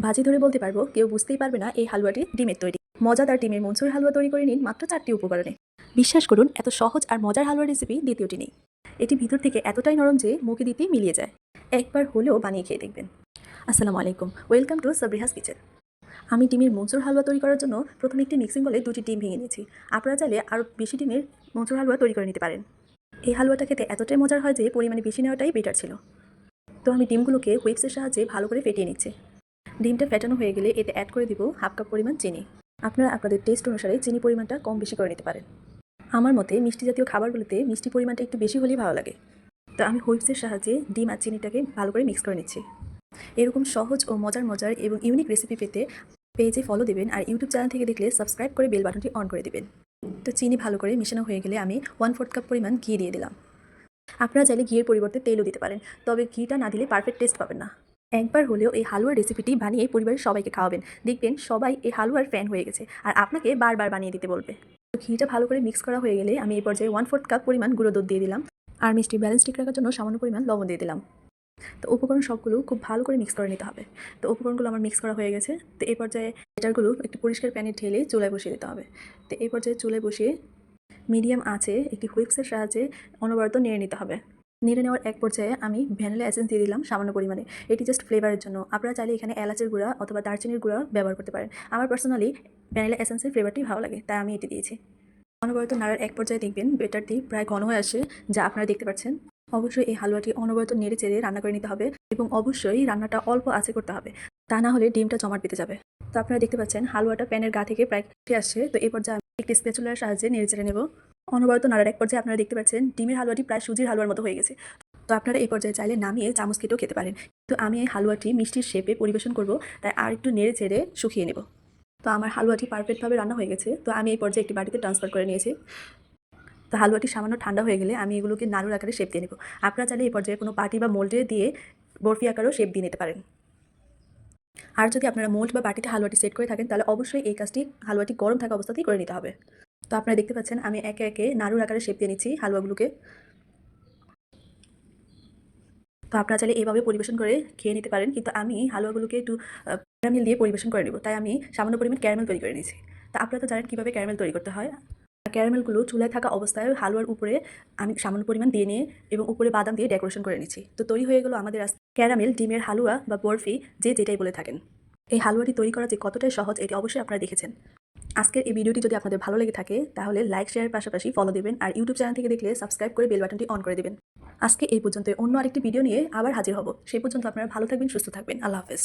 বাজি ধরে বলতে পারবো কেউ বুঝতেই পারবে না এই হালুয়াটি ডিমের তৈরি। মজাদার ডিমের মনসুর হালুয়া তৈরি করে নিন মাত্র 4টি উপকরণে। বিশ্বাস করুন, এত সহজ আর মজার হালুয়া রেসিপি দ্বিতীয়টি নেই। এটি ভিতর থেকে এতটাই নরম যে মুখে দিতেই মিলিয়ে যায়। একবার হলেও বানিয়ে খেয়ে দেখবেন। আসসালামু আলাইকুম, ওয়েলকাম টু সাবরিহাস কিচেন। আমি ডিমের মনসুর হালুয়া তৈরি করার জন্য প্রথমে একটি মিক্সিং বলে 2টি ডিম ভেঙে নিয়েছি। আপনারা চাইলে আরও বেশি ডিমের মনসুর হালুয়া তৈরি করে নিতে পারেন। এই হালুয়াটা খেতে এতটাই মজার হয় যে পরিমাণে বেশি নেওয়াটাই বেটার ছিল। তো আমি ডিমগুলোকে হুইপসের সাহায্যে ভালো করে ফেটিয়ে নিচ্ছি। ডিমটা ফেটানো হয়ে গেলে এতে অ্যাড করে দিব হাফ কাপ পরিমাণ চিনি। আপনারা আপনাদের টেস্ট অনুসারে চিনি পরিমাণটা কম বেশি করে নিতে পারেন। আমার মতে মিষ্টি জাতীয় খাবারগুলোতে মিষ্টি পরিমাণটা একটু বেশি হলেই ভালো লাগে। তো আমি হুইপসের সাহায্যে ডিম আর চিনিটাকে ভালো করে মিক্স করে নিচ্ছি। এরকম সহজ ও মজার এবং ইউনিক রেসিপি পেতে পেজে ফলো দেবেন, আর ইউটিউব চ্যানেল থেকে দেখলে সাবস্ক্রাইব করে বেল বাটনটি অন করে দেবেন। তো চিনি ভালো করে মেশানো হয়ে গেলে আমি 1/4 কাপ পরিমাণ ঘি দিয়ে দিলাম। আপনারা চাইলে ঘিয়ের পরিবর্তে তেলও দিতে পারেন, তবে ঘিটা না দিলে পারফেক্ট টেস্ট পাবেন না। একবার হলেও এই হালুয়ার রেসিপিটি বানিয়ে পরিবারের সবাইকে খাওয়াবেন, দেখবেন সবাই এই হালুয়ার ফ্যান হয়ে গেছে আর আপনাকে বারবার বানিয়ে দিতে বলবে। তো ঘিটা ভালো করে মিক্স করা হয়ে গেলে আমি এই পর্যায়ে 1/4 কাপ পরিমাণ গুঁড়ো দুধ দিয়ে দিলাম, আর মিষ্টির ব্যালেন্স ঠিক রাখার জন্য সামান্য পরিমাণ লবণ দিয়ে দিলাম। তো উপকরণ সবগুলো খুব ভালো করে মিক্স করে নিতে হবে। তো উপকরণগুলো আমার মিক্স করা হয়ে গেছে। তো এই পর্যায়ে ব্যাটারগুলো একটি পরিষ্কার প্যানে ঢেলে চুলায় বসিয়ে দিতে হবে। তো এই পর্যায়ে চুলায় বসিয়ে মিডিয়াম আঁচে একটি হুইপসের সাহায্যে অনবরত নেড়ে নিতে হবে। নেড়ে নেওয়ার এক পর্যায়ে আমি ভ্যানিলা এসেন্স দিয়ে দিলাম সামান্য পরিমাণে। এটি জাস্ট ফ্লেভারের জন্য। আপনারা চাইলে এখানে এলাচের গুঁড়া অথবা দারচিনির গুঁড়া ব্যবহার করতে পারেন। আমার পার্সোনালি ভ্যানিলা এসেন্সের ফ্লেভারটি ভালো লাগে, তাই আমি এটি দিয়েছি। অনবরত নাড়ার এক পর্যায়ে দেখবেন ব্যাটারটি প্রায় ঘন হয়ে আসে, যা আপনারা দেখতে পাচ্ছেন। অবশ্যই এই হালুয়াটি অনবরত নেড়ে চেড়ে রান্না করে নিতে হবে এবং অবশ্যই রান্নাটা অল্প আঁচে করতে হবে, তা না হলে ডিমটা জমাট পেতে যাবে। তো আপনারা দেখতে পাচ্ছেন হালুয়াটা প্যানের গা থেকে প্রায় উঠে আসছে। তো এই পর্যায়ে আমি একটি স্প্যাচুলার সাহায্যে নেড়ে চেড়ে নেব। অনবরত নাড়ার এক পর্যায়ে আপনারা দেখতে পাচ্ছেন ডিমের হালুয়াটি প্রায় সুজির হালুয়ার মতো হয়ে গেছে। তো আপনারা এই পর্যায়ে চাইলে নামিয়ে চামচ কেটেও খেতে পারেন। তো আমি এই হালুয়াটি মিষ্টির শেপে পরিবেশন করব, তাই আর একটু নেড়ে চেড়ে শুকিয়ে নেব। তো আমার হালুয়াটি পারফেক্টভাবে রান্না হয়ে গেছে। তো আমি এই পর্যায়ে একটি বাটিতে ট্রান্সফার করে নিয়েছি। তো হালুয়াটি সামান্য ঠান্ডা হয়ে গেলে আমি এগুলোকে নাড়ুর আকারে শেপ দিয়ে নেব। আপনারা চাইলে এই পর্যায়ে কোনো বাটি বা মোল্ডে দিয়ে বরফি আকারেও শেপ দিয়ে নিতে পারেন। আর যদি আপনারা মোল্ড বা বাটিতে হালুয়াটি সেট করে থাকেন, তাহলে অবশ্যই এই কাজটি হালুয়াটি গরম থাকা অবস্থাতেই করে নিতে হবে। তো আপনারা দেখতে পাচ্ছেন আমি একে একে নাড়ুর আকারে শেপ দিয়ে নিচ্ছি হালুয়াগুলোকে। তো আপনারা চাইলে এভাবে পরিবেশন করে খেয়ে নিতে পারেন, কিন্তু আমি হালুয়াগুলোকে একটু ক্যারামেল দিয়ে পরিবেশন করে নেব, তাই আমি সামান্য পরিমাণ ক্যারামেল তৈরি করে নিয়েছি। তো আপনারা তো জানেন কীভাবে ক্যারামেল তৈরি করতে হয়। ক্যারামেলগুলো চুলায় থাকা অবস্থায় হালুয়ার উপরে আমি সামান্য পরিমাণ দিয়ে নিয়ে এবং উপরে বাদাম দিয়ে ডেকোরেশন করে নিচ্ছি। তো তৈরি হয়ে গেল আমাদের ক্যারামেল ডিমের হালুয়া বা বরফি, যে যেটাই বলে থাকেন। এই হালুয়াটি তৈরি করা যে কতটাই সহজ এটি অবশ্যই আপনারা দেখেছেন। আজকের এই ভিডিওটি যদি আপনাদের ভালো লেগে থাকে, তাহলে লাইক শেয়ারের পাশাপাশি ফলো দেবেন, আর ইউটিউব চ্যানেল থেকে দেখলে সাবস্ক্রাইব করে বেল বাটনটি অন করে দেবেন। আজকে এই পর্যন্ত, অন্য আরেকটি ভিডিও নিয়ে আবার হাজির হব। সেই পর্যন্ত আপনারা ভালো থাকবেন, সুস্থ থাকবেন। আল্লাহ হাফেজ।